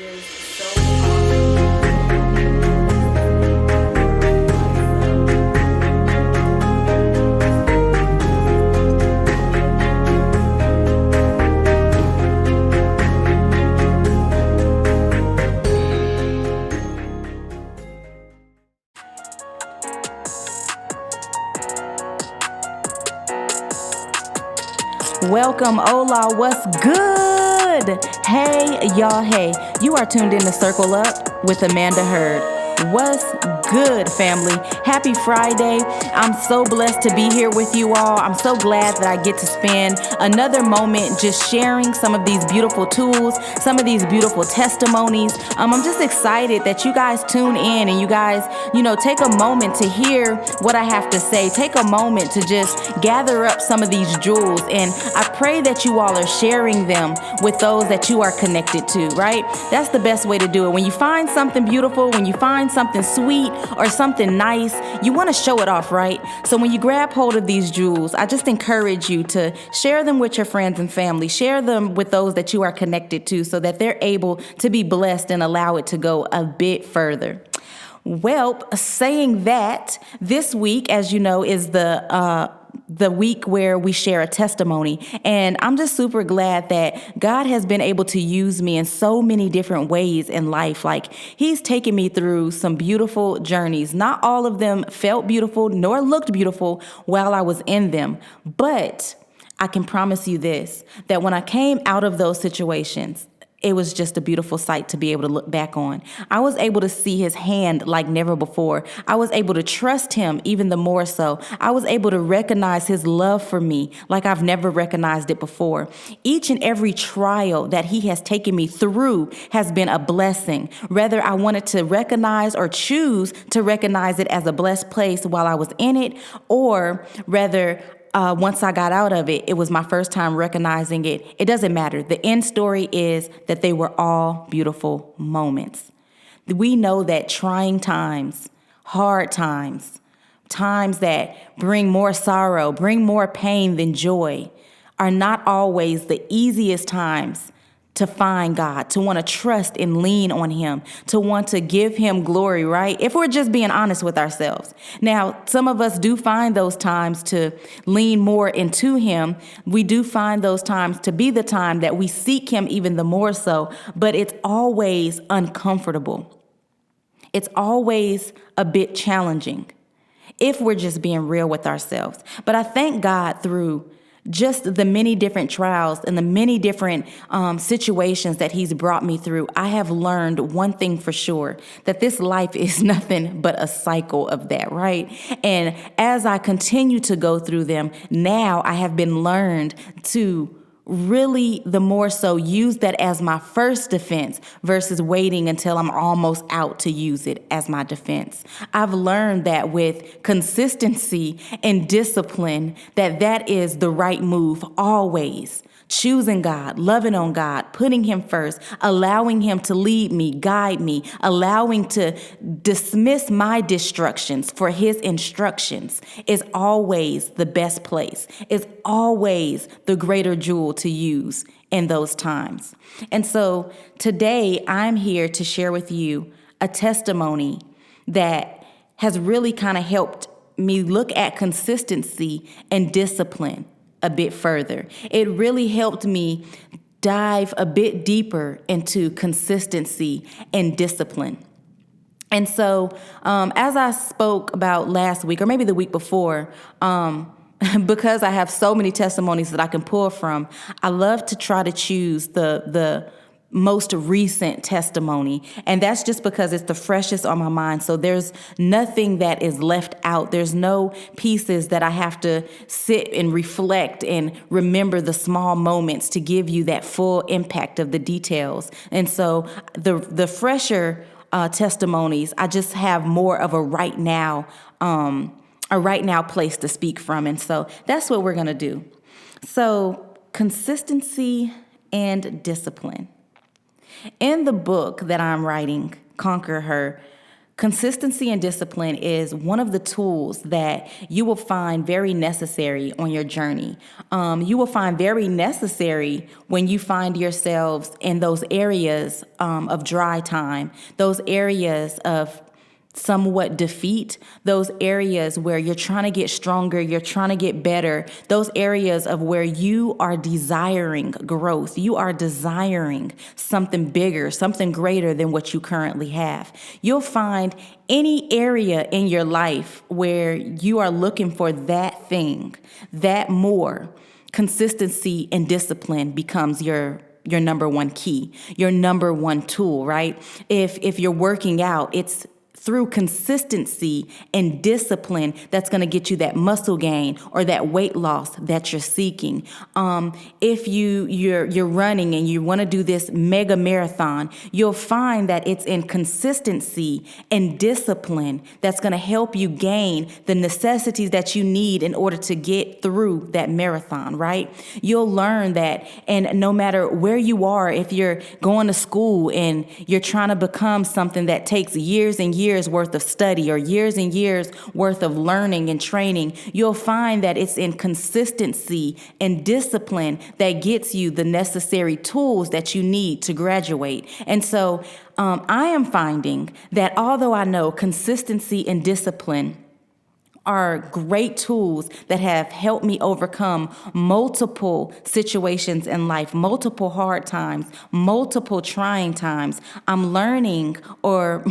just so awesome. Welcome, hola, what's good? Hey, y'all, hey, you are tuned in to Circle Up with Amanda Hurd. What's good, family? Happy Friday. I'm so blessed to be here with you all. I'm so glad that I get to spend another moment just sharing some of these beautiful tools, some of these beautiful testimonies. I'm just excited that you guys tune in and you guys, take a moment to hear what I have to say. Take a moment to just gather up some of these jewels. And I pray that you all are sharing them with those that you are connected to, right? That's the best way to do it. When you find something beautiful, when you find something sweet or something nice, you want to show it off, right? So when you grab hold of these jewels, I just encourage you to share them with your friends and family. Share them with those that you are connected to so that they're able to be blessed and allow it to go a bit further. Well, saying that, this week, as you know, is the week where we share a testimony. And I'm just super glad that God has been able to use me in so many different ways in life. Like, He's taken me through some beautiful journeys. Not all of them felt beautiful nor looked beautiful while I was in them. But I can promise you this, that when I came out of those situations, it was just a beautiful sight to be able to look back on. I was able to see His hand like never before. I was able to trust Him even the more so. I was able to recognize His love for me like I've never recognized it before. Each and every trial that He has taken me through has been a blessing. Whether I wanted to recognize or choose to recognize it as a blessed place while I was in it, or rather once I got out of it, it was my first time recognizing it. It doesn't matter. The end story is that they were all beautiful moments. We know that trying times, hard times, times that bring more sorrow, bring more pain than joy, are not always the easiest times to find God, to want to trust and lean on Him, to want to give Him glory, right? If we're just being honest with ourselves. Now, some of us do find those times to lean more into Him. We do find those times to be the time that we seek Him even the more so, but it's always uncomfortable. It's always a bit challenging if we're just being real with ourselves. But I thank God through just the many different trials and the many different situations that He's brought me through, I have learned one thing for sure, that this life is nothing but a cycle of that, right? And as I continue to go through them, now I have been learned to really the more so use that as my first defense versus waiting until I'm almost out to use it as my defense. I've learned that with consistency and discipline, that is the right move always. Choosing God, loving on God, putting Him first, allowing Him to lead me, guide me, allowing to dismiss my destructions for His instructions is always the best place, is always the greater jewel to use in those times. And so today I'm here to share with you a testimony that has really kind of helped me look at consistency and discipline a bit further. It really helped me dive a bit deeper into consistency and discipline. And so as I spoke about last week, or maybe the week before, because I have so many testimonies that I can pull from, I love to try to choose the most recent testimony. And that's just because it's the freshest on my mind. So there's nothing that is left out. There's no pieces that I have to sit and reflect and remember the small moments to give you that full impact of the details. And so the fresher testimonies, I just have more of a right now place to speak from. And so that's what we're going to do. So consistency and discipline. In the book that I'm writing, Conquer Her, Consistency and discipline is one of the tools that you will find very necessary on your journey. You will find very necessary when you find yourselves in those areas of dry time, those areas of somewhat defeat, those areas where you're trying to get stronger, you're trying to get better, those areas of where you are desiring growth, you are desiring something bigger, something greater than what you currently have. You'll find any area in your life where you are looking for that thing, that more. Consistency and discipline becomes your number one key, your number one tool, right? If you're working out, it's through consistency and discipline that's going to get you that muscle gain or that weight loss that you're seeking. If you're running and you want to do this mega marathon, you'll find that it's in consistency and discipline that's going to help you gain the necessities that you need in order to get through that marathon, right? You'll learn that, and no matter where you are, if you're going to school and you're trying to become something that takes years and years worth of study or years and years worth of learning and training, you'll find that it's in consistency and discipline that gets you the necessary tools that you need to graduate. And so I am finding that although I know consistency and discipline are great tools that have helped me overcome multiple situations in life, multiple hard times, multiple trying times, I'm learning, or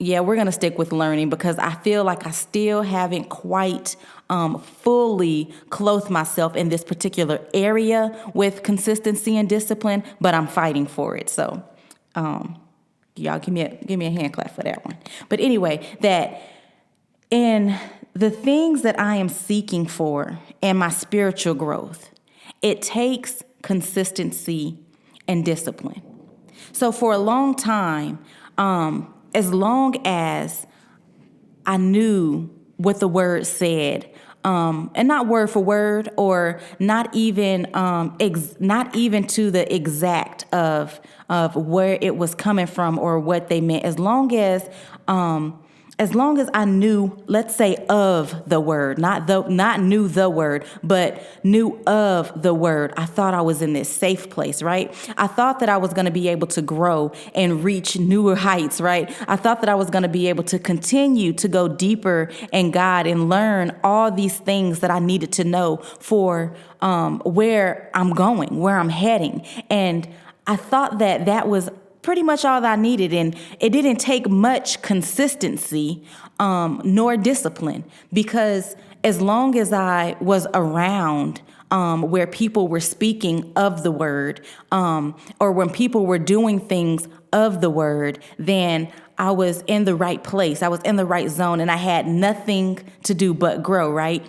yeah, we're going to stick with learning because I feel like I still haven't quite fully clothed myself in this particular area with consistency and discipline, but I'm fighting for it. So y'all give me a hand clap for that one. But anyway, that in the things that I am seeking for in my spiritual growth, it takes consistency and discipline. So for a long time, as long as I knew what the word said, and not word for word, or not even not even to the exact of where it was coming from or what they meant, as long as I knew, let's say, of the word, not knew the word, but knew of the word, I thought I was in this safe place, right? I thought that I was going to be able to grow and reach newer heights, right? I thought that I was going to be able to continue to go deeper in God and learn all these things that I needed to know for where I'm going, where I'm heading. And I thought that that was pretty much all that I needed. And it didn't take much consistency nor discipline, because as long as I was around where people were speaking of the word, or when people were doing things of the word, then I was in the right place. I was in the right zone, and I had nothing to do but grow, right?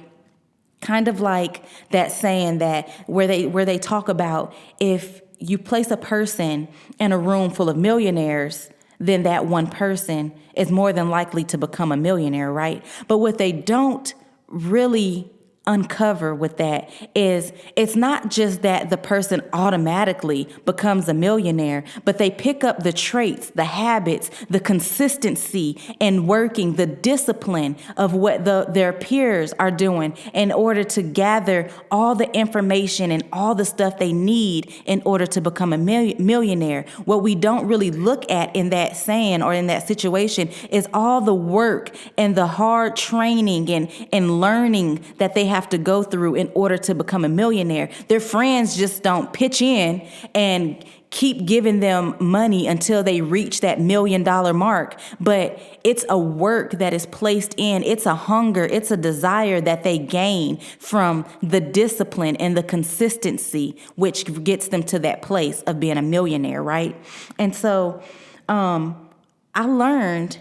Kind of like that saying that where they talk about, if you place a person in a room full of millionaires, then that one person is more than likely to become a millionaire, right? But what they don't really uncover with that is it's not just that the person automatically becomes a millionaire, but they pick up the traits, the habits, the consistency in working, the discipline of what their peers are doing in order to gather all the information and all the stuff they need in order to become a millionaire. What we don't really look at in that saying or in that situation is all the work and the hard training and learning that they have to go through in order to become a millionaire. Their friends just don't pitch in and keep giving them money until they reach that $1 million mark. But it's a work that is placed in, it's a hunger, it's a desire that they gain from the discipline and the consistency, which gets them to that place of being a millionaire, right? And so I learned,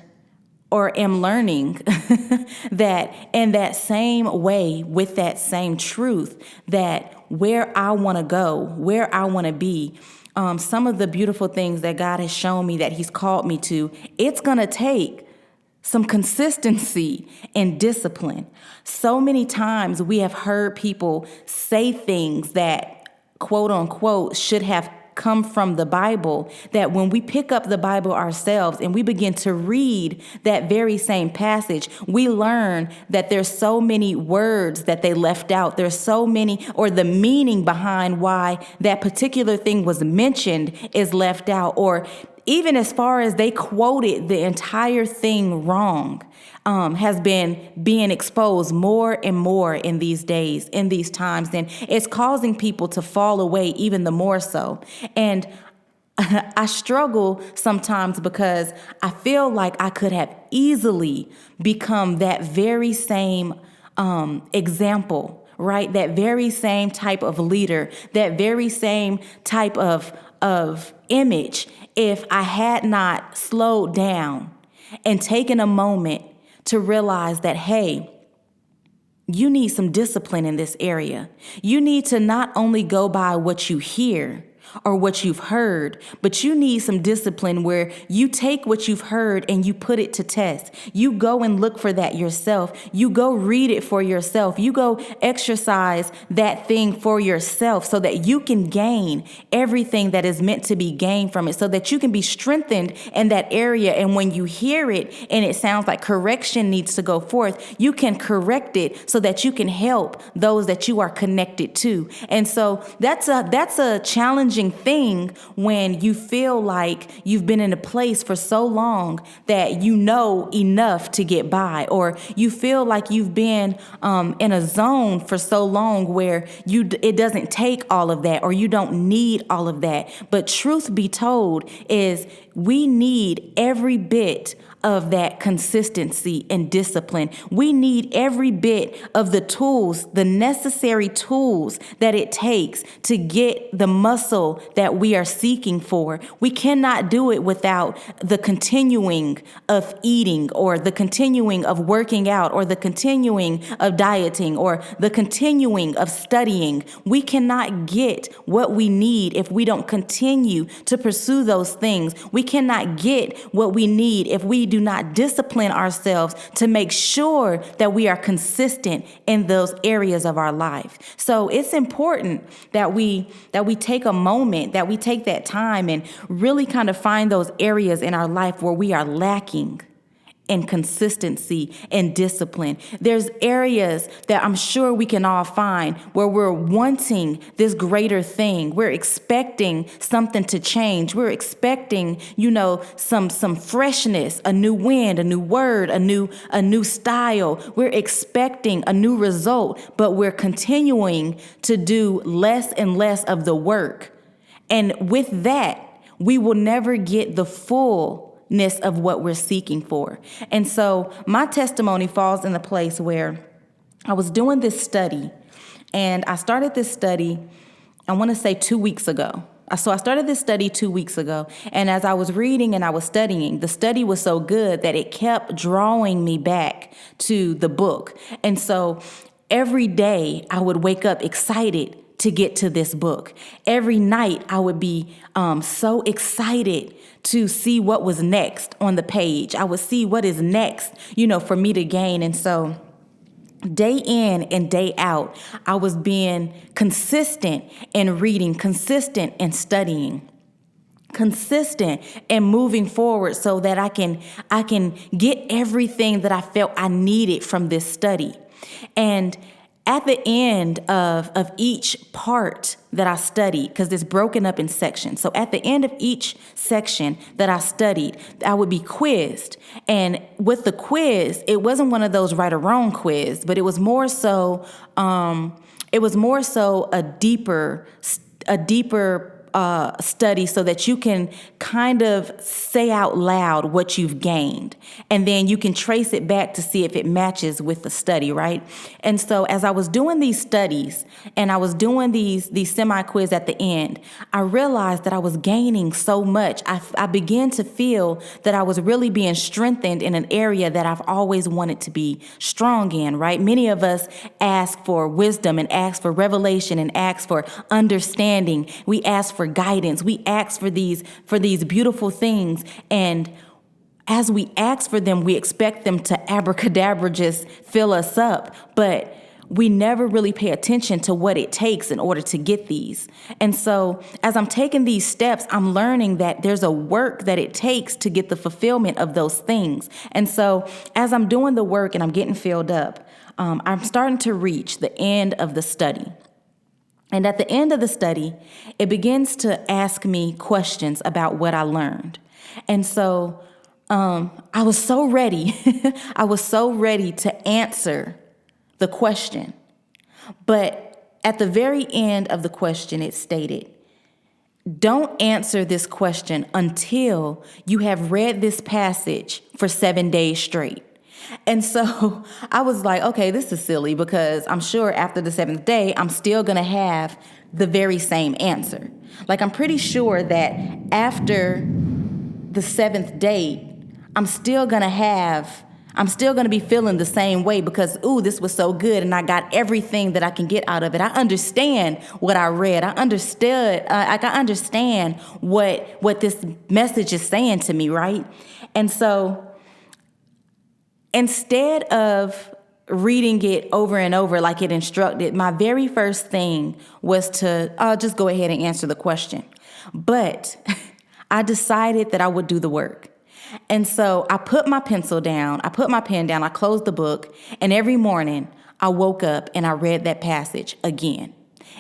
or am learning, that in that same way, with that same truth, that where I want to go, where I want to be, some of the beautiful things that God has shown me that He's called me to, it's going to take some consistency and discipline. So many times we have heard people say things that, quote unquote, should have come from the Bible, that when we pick up the Bible ourselves and we begin to read that very same passage, we learn that there's so many words that they left out. There's so many, or the meaning behind why that particular thing was mentioned is left out, or even as far as they quoted the entire thing wrong, has been being exposed more and more in these days, in these times. And it's causing people to fall away even the more so. And I struggle sometimes because I feel like I could have easily become that very same example, right? That very same type of leader, that very same type of image, if I had not slowed down and taken a moment to realize that, hey, you need some discipline in this area. You need to not only go by what you hear or what you've heard, but you need some discipline where you take what you've heard and you put it to test. You go and look for that yourself. You go read it for yourself. You go exercise that thing for yourself so that you can gain everything that is meant to be gained from it, so that you can be strengthened in that area. And when you hear it and it sounds like correction needs to go forth, you can correct it so that you can help those that you are connected to. And so that's a challenging thing when you feel like you've been in a place for so long that you know enough to get by, or you feel like you've been in a zone for so long where it doesn't take all of that, or you don't need all of that. But truth be told is we need every bit of that consistency and discipline. We need every bit of the tools, the necessary tools that it takes to get the muscle that we are seeking for. We cannot do it without the continuing of eating, or the continuing of working out, or the continuing of dieting, or the continuing of studying. We cannot get what we need if we don't continue to pursue those things. We cannot get what we need if we do not discipline ourselves to make sure that we are consistent in those areas of our life. So it's important that we take a moment, that we take that time and really kind of find those areas in our life where we are lacking in consistency and discipline. There's areas that I'm sure we can all find where we're wanting this greater thing. We're expecting something to change. We're expecting, some freshness, a new wind, a new word, a new style. We're expecting a new result, but we're continuing to do less and less of the work. And with that, we will never get the fullness of what we're seeking for. And so my testimony falls in the place where I was doing this study, and I started this study, I want to say 2 weeks ago. So I started this study 2 weeks ago, and as I was reading and I was studying, the study was so good that it kept drawing me back to the book. And so every day I would wake up excited to get to this book. Every night I would be so excited to see what was next on the page. I would see what is next, for me to gain. And so day in and day out, I was being consistent in reading, consistent in studying, consistent and moving forward so that I can get everything that I felt I needed from this study. And at the end of each part that I studied, because it's broken up in sections. So at the end of each section that I studied, I would be quizzed. And with the quiz, it wasn't one of those right or wrong quiz, but it was more so a deeper study so that you can kind of say out loud what you've gained. And then you can trace it back to see if it matches with the study, right? And so as I was doing these studies and I was doing these semi-quiz at the end, I realized that I was gaining so much. I began to feel that I was really being strengthened in an area that I've always wanted to be strong in, right? Many of us ask for wisdom and ask for revelation and ask for understanding. We ask for guidance. We ask for these beautiful things. And as we ask for them, we expect them to abracadabra just fill us up. But we never really pay attention to what it takes in order to get these. And so as I'm taking these steps, I'm learning that there's a work that it takes to get the fulfillment of those things. And so as I'm doing the work and I'm getting filled up, I'm starting to reach the end of the study. And at the end of the study, it begins to ask me questions about what I learned. And so I was so ready. I was so ready to answer the question. But at the very end of the question, it stated, don't answer this question until you have read this passage for 7 days straight. And so I was like, okay, this is silly because I'm sure after the 7th day, I'm still going to have the very same answer. Like, I'm pretty sure that after the 7th day, I'm still going to be feeling the same way because, ooh, this was so good and I got everything that I can get out of it. I understand what I read. I understand what this message is saying to me, right? And so instead of reading it over and over like it instructed, my very first thing was to just go ahead and answer the question. But I decided that I would do the work. And so I put my pencil down, I put my pen down, I closed the book, and every morning I woke up and I read that passage again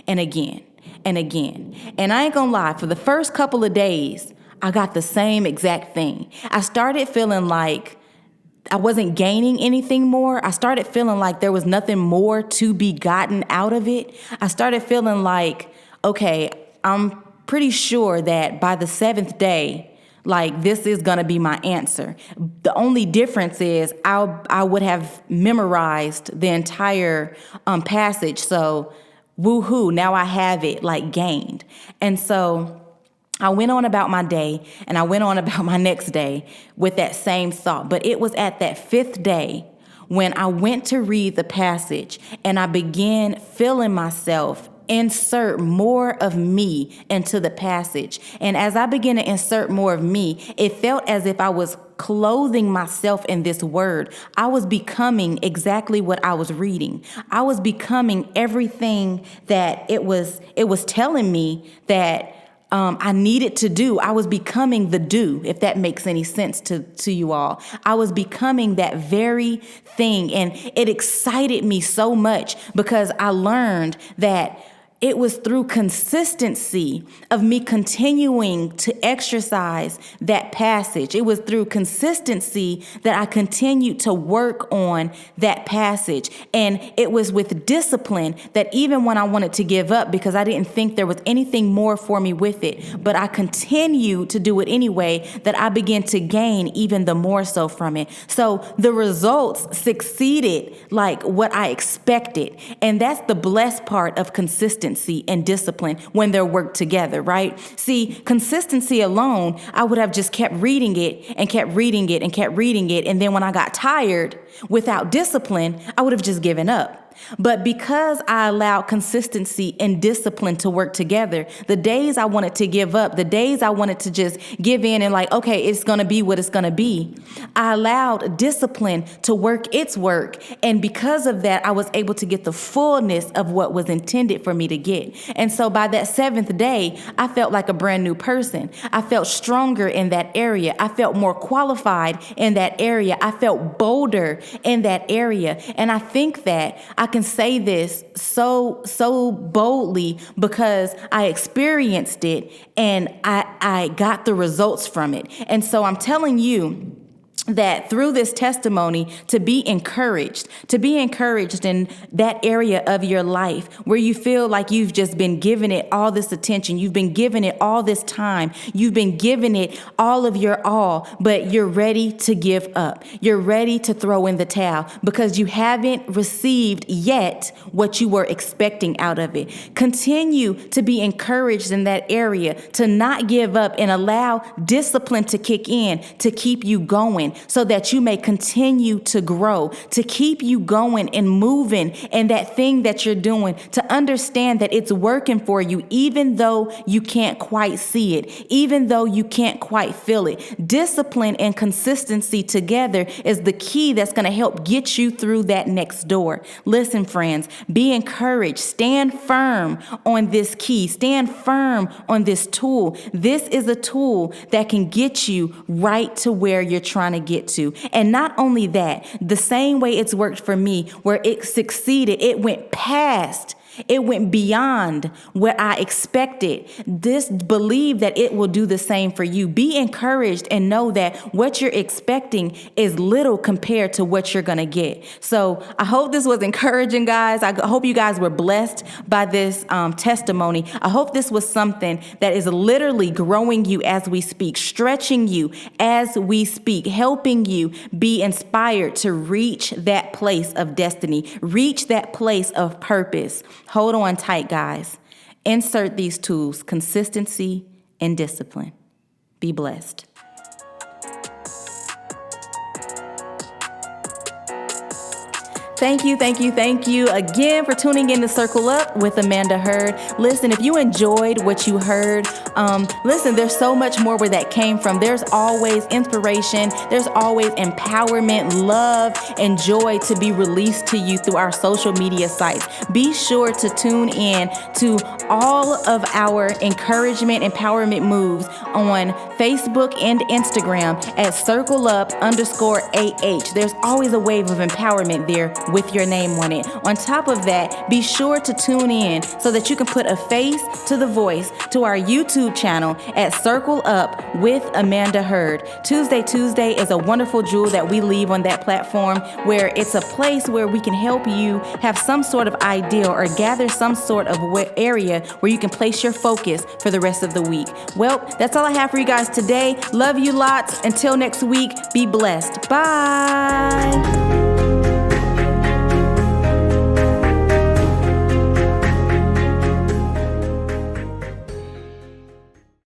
and again and again. And I ain't gonna lie, for the first couple of days, I got the same exact thing. I started feeling like I wasn't gaining anything more. I started feeling like there was nothing more to be gotten out of it. I started feeling like, okay, I'm pretty sure that by the 7th day, like, this is going to be my answer. The only difference is I would have memorized the entire passage. So, woohoo, now I have it, like, gained. And so I went on about my day and I went on about my next day with that same thought. But it was at that 5th day when I went to read the passage and I began feeling myself insert more of me into the passage. And as I began to insert more of me, it felt as if I was clothing myself in this word. I was becoming exactly what I was reading. I was becoming everything that it was telling me that I needed to do. I was becoming the do, if that makes any sense to you all. I was becoming that very thing. And it excited me so much because I learned that it was through consistency of me continuing to exercise that passage. It was through consistency that I continued to work on that passage. And it was with discipline that even when I wanted to give up because I didn't think there was anything more for me with it, but I continued to do it anyway, that I began to gain even the more so from it. So the results succeeded like what I expected. And that's the blessed part of consistency and discipline when they're worked together, right? See, consistency alone, I would have just kept reading it and kept reading it and kept reading it. And then when I got tired without discipline, I would have just given up. But because I allowed consistency and discipline to work together, the days I wanted to give up, the days I wanted to just give in and like, okay, it's going to be what it's going to be, I allowed discipline to work its work. And because of that, I was able to get the fullness of what was intended for me to get. And so by that 7th day, I felt like a brand new person. I felt stronger in that area. I felt more qualified in that area. I felt bolder in that area. And I think that I can say this so boldly because I experienced it and I got the results from it. And so I'm telling you that through this testimony, to be encouraged in that area of your life where you feel like you've just been giving it all this attention, you've been giving it all this time, you've been giving it all of your all, but you're ready to give up. You're ready to throw in the towel because you haven't received yet what you were expecting out of it. Continue to be encouraged in that area, to not give up and allow discipline to kick in, to keep you going. going so that you may continue to grow, to keep you going and moving in that thing that you're doing, to understand that it's working for you, even though you can't quite see it, even though you can't quite feel it. Discipline and consistency together is the key that's going to help get you through that next door. Listen, friends, be encouraged. Stand firm on this key. Stand firm on this tool. This is a tool that can get you right to where you're trying to get to. And not only that, the same way it's worked for me, where it succeeded, it went past. It went beyond what I expected. Believe that it will do the same for you. Be encouraged and know that what you're expecting is little compared to what you're going to get. So I hope this was encouraging, guys. I hope you guys were blessed by this testimony. I hope this was something that is literally growing you as we speak, stretching you as we speak, helping you be inspired to reach that place of destiny, reach that place of purpose. Hold on tight, guys. Insert these tools: consistency and discipline. Be blessed. Thank you again for tuning in to Circle Up with Amanda Hurd. Listen, if you enjoyed what you heard, listen, there's so much more where that came from. There's always inspiration. There's always empowerment, love, and joy to be released to you through our social media sites. Be sure to tune in to all of our encouragement, empowerment moves on Facebook and Instagram at CircleUp_AH. There's always a wave of empowerment there with your name on it. On top of that, be sure to tune in so that you can put a face to the voice to our YouTube channel at Circle Up with Amanda Hurd. Tuesday is a wonderful jewel that we leave on that platform, where it's a place where we can help you have some sort of idea or gather some sort of area where you can place your focus for the rest of the week. Well, that's all I have for you guys today. Love you lots. Until next week, be blessed. Bye.